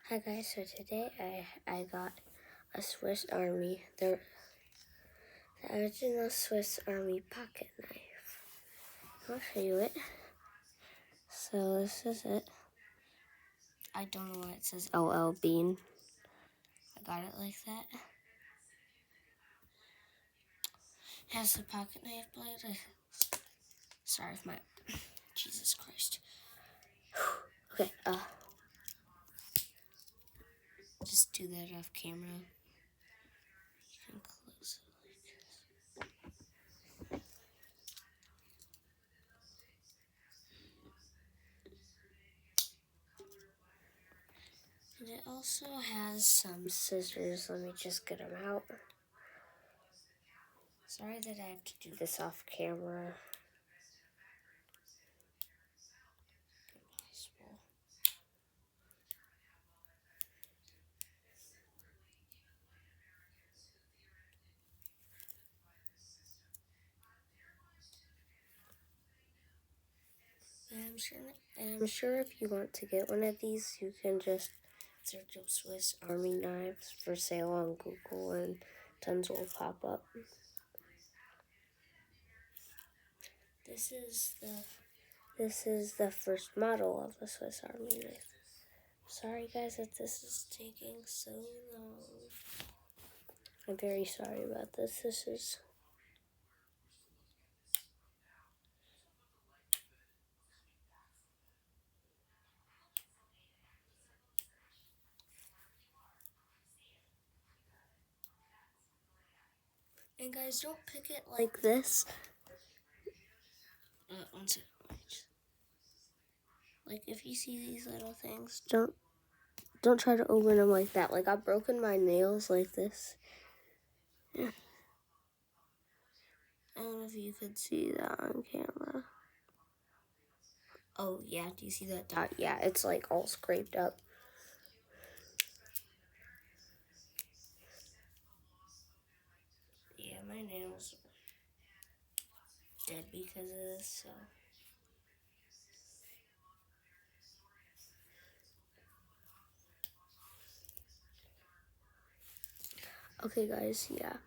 Hi guys, so today I got a Swiss Army, the original Swiss Army pocket knife. I'll show you it. So this is it. I don't know why it says LL Bean. I got it like that. It has the pocket knife blade. Sorry if my, Jesus Christ. Okay, just do that off camera. You can close it like this. And it also has some scissors. Let me just get them out. Sorry that I have to do this off camera. Impossible. I'm sure if you want to get one of these, you can just search up Swiss Army knives for sale on Google and tons will pop up. This is the first model of the Swiss Army knife. Sorry guys that this is taking so long. I'm very sorry about this. This is And guys, don't pick it like this. One second. Like if you see these little things, don't try to open them like that. Like I've broken my nails like this. Yeah. I don't know if you could see that on camera. Oh yeah, do you see that dot? Yeah, it's like all scraped up. Yeah, my nails are dead because of this, so. Okay guys, yeah.